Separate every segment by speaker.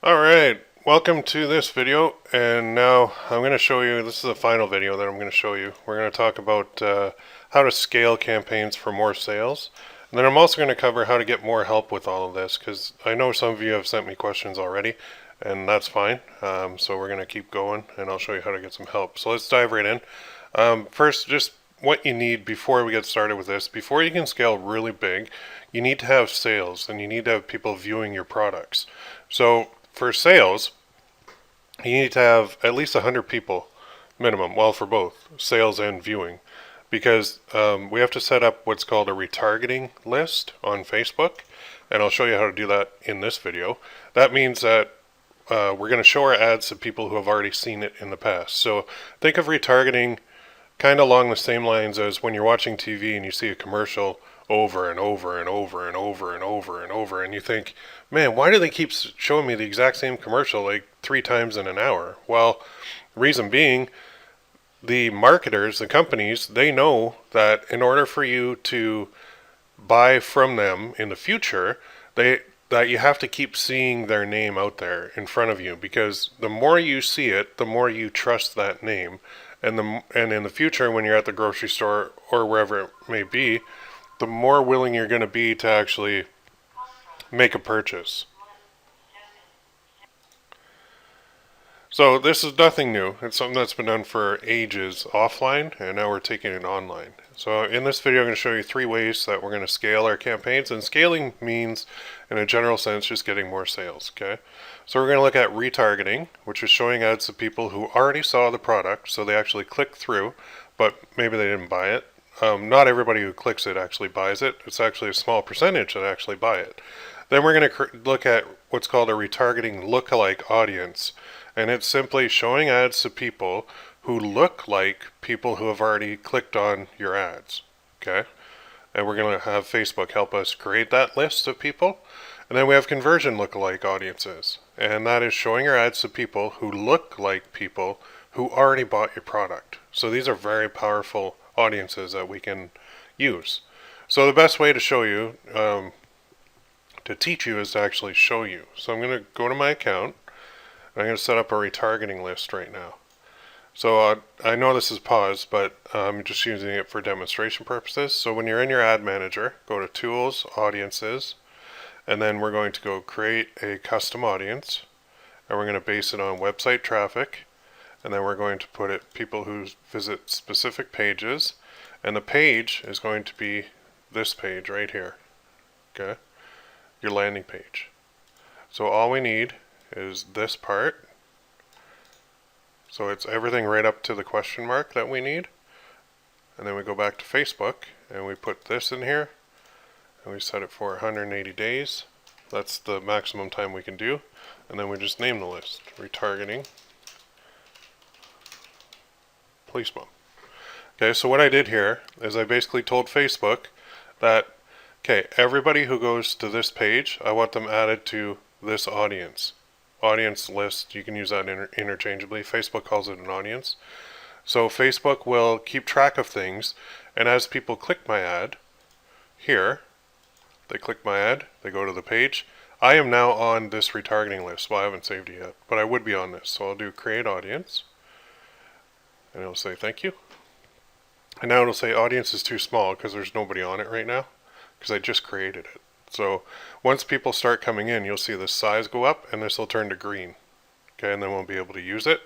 Speaker 1: Alright, welcome to this video, and now I'm going to show you, this is the final video that I'm going to show you. We're going to talk about how to scale campaigns for more sales, and then I'm also going to cover how to get more help with all of this, because I know some of you have sent me questions already, and that's fine. So we're going to keep going, and I'll show you how to get some help. So let's dive right in. First, just what you need before we get started with this. Before you can scale really big, you need to have sales, and you need to have people viewing your products. So for sales, you need to have at least 100 people minimum, well, for both sales and viewing, because we have to set up what's called a retargeting list on Facebook, and I'll show you how to do that in this video. That means that we're going to show our ads to people who have already seen it in the past. So think of retargeting kind of along the same lines as when you're watching TV and you see a commercial over and over and over and over and over and over, and you think, man, why do they keep showing me the exact same commercial like 3 times in an hour? Well, reason being, the marketers, the companies, they know that in order for you to buy from them in the future, that you have to keep seeing their name out there in front of you, because the more you see it, the more you trust that name, and in the future when you're at the grocery store or wherever it may be, the more willing you're going to be to actually make a purchase. So this is nothing new. It's something that's been done for ages offline, and now we're taking it online. So in this video I'm going to show you 3 ways that we're going to scale our campaigns, and scaling means, in a general sense, just getting more sales. Okay, so we're going to look at retargeting, which is showing ads to people who already saw the product, so they actually clicked through, but maybe they didn't buy it. Not everybody who clicks it actually buys it. It's actually a small percentage that actually buy it. Then we're going to look at what's called a retargeting lookalike audience, and it's simply showing ads to people who look like people who have already clicked on your ads. Okay, and we're going to have Facebook help us create that list of people. And then we have conversion lookalike audiences, and that is showing your ads to people who look like people who already bought your product. So these are very powerful audiences that we can use. So the best way to show you, to teach you, is to actually show you. So I'm going to go to my account, and I'm going to set up a retargeting list right now. So I know this is paused, but I'm just using it for demonstration purposes. So when you're in your ad manager, go to Tools, Audiences, and then we're going to go create a custom audience, and we're going to base it on website traffic, and then we're going to put it people who visit specific pages, and the page is going to be this page right here. Okay, your landing page. So all we need is this part. So it's everything right up to the question mark that we need. And then we go back to Facebook and we put this in here, and we set it for 180 days. That's the maximum time we can do. And then we just name the list, retargeting police bum. Okay, so what I did here is I basically told Facebook that, okay, everybody who goes to this page, I want them added to this audience list. You can use that interchangeably. Facebook calls it an audience. So Facebook will keep track of things, and as people click my ad here, they click my ad, they go to the page. I am now on this retargeting list. Well, I haven't saved it yet, but I would be on this. So I'll do create audience, and it'll say thank you. And now it'll say audience is too small because there's nobody on it right now, because I just created it. So once people start coming in, you'll see the size go up, and this will turn to green. Okay, and then we'll be able to use it.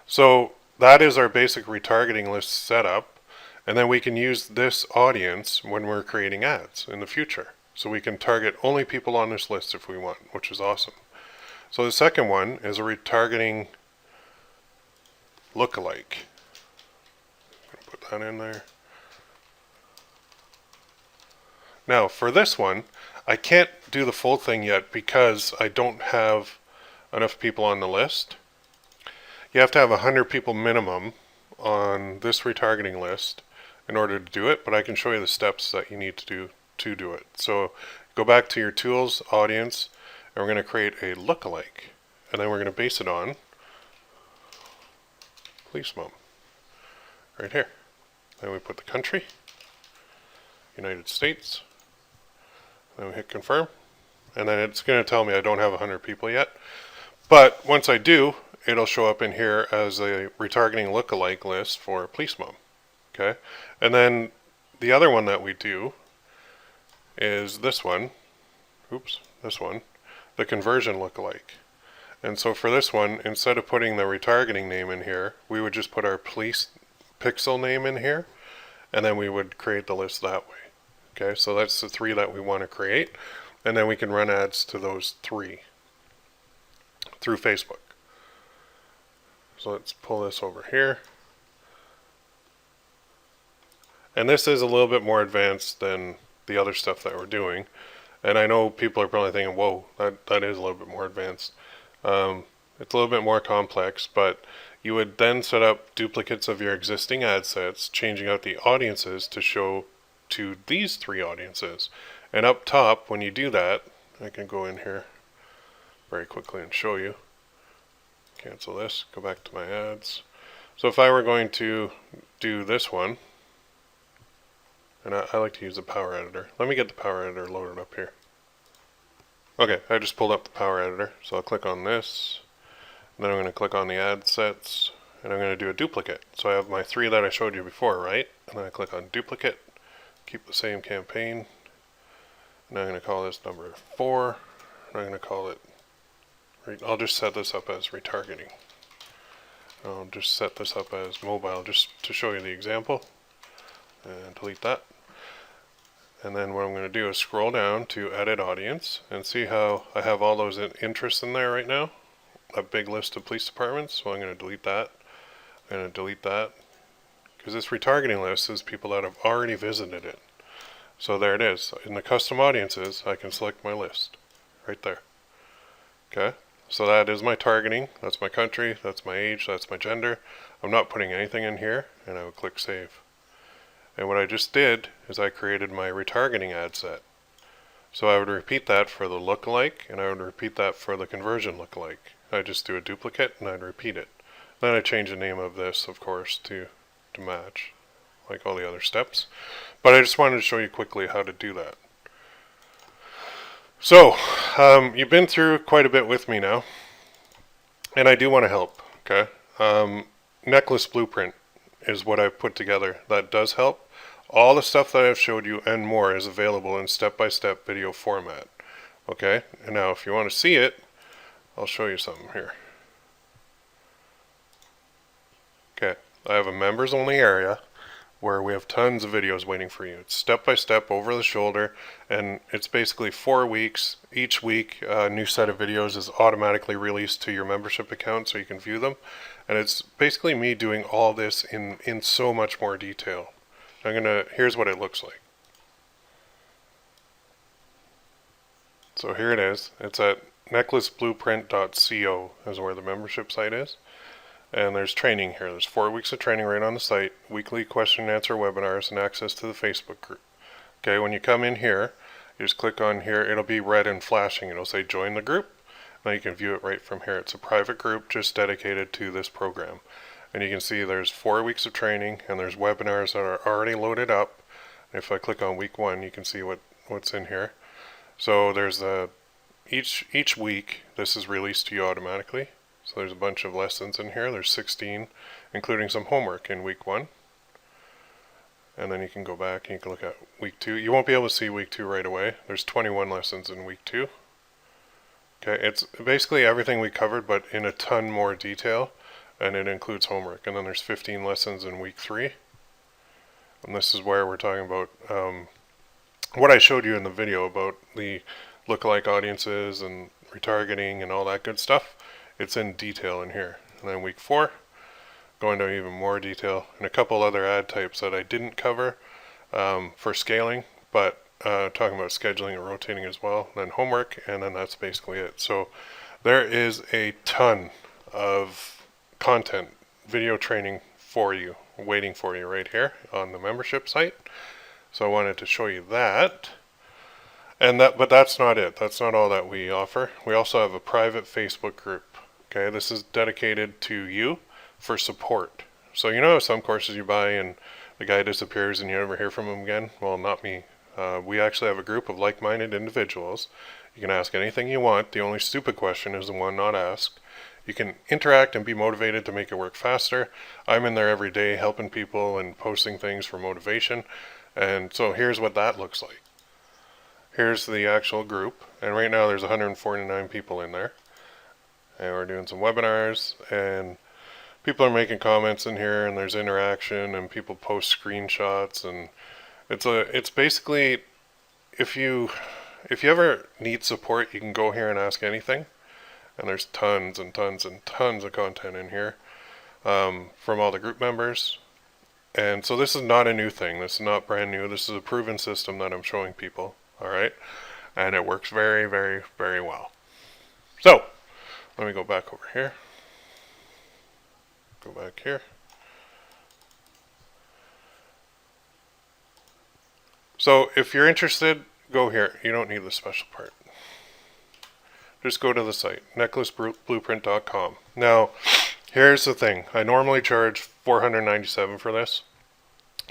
Speaker 1: So that is our basic retargeting list setup, and then we can use this audience when we're creating ads in the future. So we can target only people on this list if we want, which is awesome. So the second one is a retargeting lookalike. Put that in there. Now for this one, I can't do the full thing yet because I don't have enough people on the list. You have to have 100 people minimum on this retargeting list in order to do it, but I can show you the steps that you need to do it. So go back to your Tools, Audience, and we're going to create a lookalike, and then we're going to base it on police mom right here. Then we put the country, United States. Then we hit confirm, and then it's going to tell me I don't have 100 people yet. But once I do, it'll show up in here as a retargeting lookalike list for Police Mom. Okay, and then the other one that we do is this one. Oops, this one, the conversion lookalike. And so for this one, instead of putting the retargeting name in here, we would just put our police pixel name in here, and then we would create the list that way. Okay, so that's the 3 that we want to create, and then we can run ads to those 3 through Facebook. So let's pull this over here. And this is a little bit more advanced than the other stuff that we're doing. And I know people are probably thinking, whoa, that is a little bit more advanced. It's a little bit more complex, but you would then set up duplicates of your existing ad sets, changing out the audiences to show to these 3 audiences. And up top, when you do that, I can go in here very quickly and show you. Cancel this, go back to my ads. So if I were going to do this one, and I like to use the Power Editor. Let me get the Power Editor loaded up here. Okay, I just pulled up the Power Editor, so I'll click on this, and then I'm going to click on the ad sets, and I'm going to do a duplicate. So I have my 3 that I showed you before, right? And then I click on duplicate, keep the same campaign, and I'm going to call this number 4, and I'm going to call it, I'll just set this up as retargeting. I'll just set this up as mobile just to show you the example, and delete that. And then what I'm going to do is scroll down to edit audience and see how I have all those interests in there right now. A big list of police departments. So I'm going to delete that. I'm going to delete that because this retargeting list is people that have already visited it. So there it is. In the custom audiences, I can select my list right there. Okay. So that is my targeting. That's my country. That's my age. That's my gender. I'm not putting anything in here, and I would click save. And what I just did is I created my retargeting ad set. So I would repeat that for the lookalike, and I would repeat that for the conversion lookalike. I just do a duplicate and I'd repeat it. Then I change the name of this, of course, to match, like all the other steps. But I just wanted to show you quickly how to do that. So, you've been through quite a bit with me now, and I do want to help, okay? Necklace Blueprint is what I've put together that does help. All the stuff that I've showed you and more is available in step-by-step video format. Okay, and now if you want to see it, I'll show you something here. Okay, I have a members only area where we have tons of videos waiting for you. It's step-by-step over the shoulder, and it's basically 4 weeks. Each week a new set of videos is automatically released to your membership account so you can view them. And it's basically me doing all this in so much more detail. Here's what it looks like. So here it is. It's at necklaceblueprint.co is where the membership site is. And there's training here. There's 4 weeks of training right on the site, weekly question and answer webinars, and access to the Facebook group. Okay, when you come in here, you just click on here. It'll be red and flashing. It'll say join the group. Now you can view it right from here. It's a private group just dedicated to this program. And you can see there's 4 weeks of training, and there's webinars that are already loaded up. If I click on week 1, you can see what's in here. So there's each week this is released to you automatically. So there's a bunch of lessons in here. There's 16, including some homework in week 1. And then you can go back and you can look at week 2. You won't be able to see week 2 right away. There's 21 lessons in week 2. Okay, it's basically everything we covered, but in a ton more detail, and it includes homework. And then there's 15 lessons in week 3. And this is where we're talking about what I showed you in the video about the lookalike audiences and retargeting and all that good stuff. It's in detail in here. And then week 4, going into even more detail, and a couple other ad types that I didn't cover for scaling, but talking about scheduling and rotating as well, then homework, and then that's basically it. So there is a ton of content, video training for you, waiting for you right here on the membership site. So I wanted to show you that. But that's not it. That's not all that we offer. We also have a private Facebook group. Okay, this is dedicated to you for support. So you know some courses you buy and the guy disappears and you never hear from him again? Well, not me. We actually have a group of like-minded individuals. You can ask anything you want. The only stupid question is the one not asked. You can interact and be motivated to make it work faster. I'm in there every day helping people and posting things for motivation. And so here's what that looks like. Here's the actual group. And right now there's 149 people in there. And we're doing some webinars, and people are making comments in here, and there's interaction, and people post screenshots, and it's basically, if you ever need support, you can go here and ask anything, and there's tons and tons and tons of content in here from all the group members. And so this is not a new thing. This is not brand new. This is a proven system that I'm showing people. All right, and it works very, very, very well. So let me go back over here. Go back here. So if you're interested, go here. You don't need the special part. Just go to the site, necklaceblueprint.com. Now, here's the thing. I normally charge $497 for this,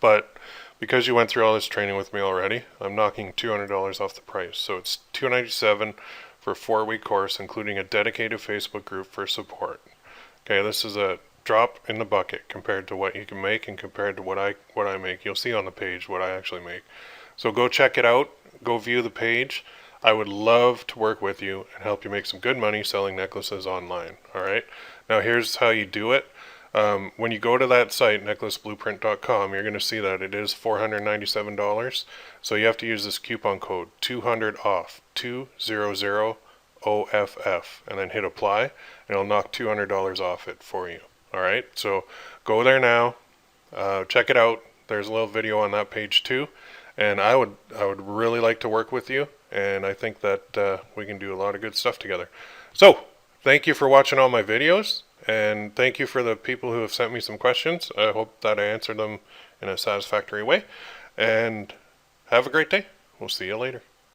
Speaker 1: but because you went through all this training with me already, I'm knocking $200 off the price. So it's $297 for a 4-week course, including a dedicated Facebook group for support. Okay, this is a drop in the bucket compared to what you can make and compared to what I make. You'll see on the page what I actually make. So go check it out. Go view the page. I would love to work with you and help you make some good money selling necklaces online. All right. Now here's how you do it. When you go to that site, necklaceblueprint.com, you're going to see that it is $497. So you have to use this coupon code 200 off 200 OFF and then hit apply, and it'll knock $200 off it for you. All right. So go there now. Check it out. There's a little video on that page too. And I would really like to work with you, and I think that we can do a lot of good stuff together. So thank you for watching all my videos, and thank you for the people who have sent me some questions. I hope that I answered them in a satisfactory way, and have a great day. We'll see you later.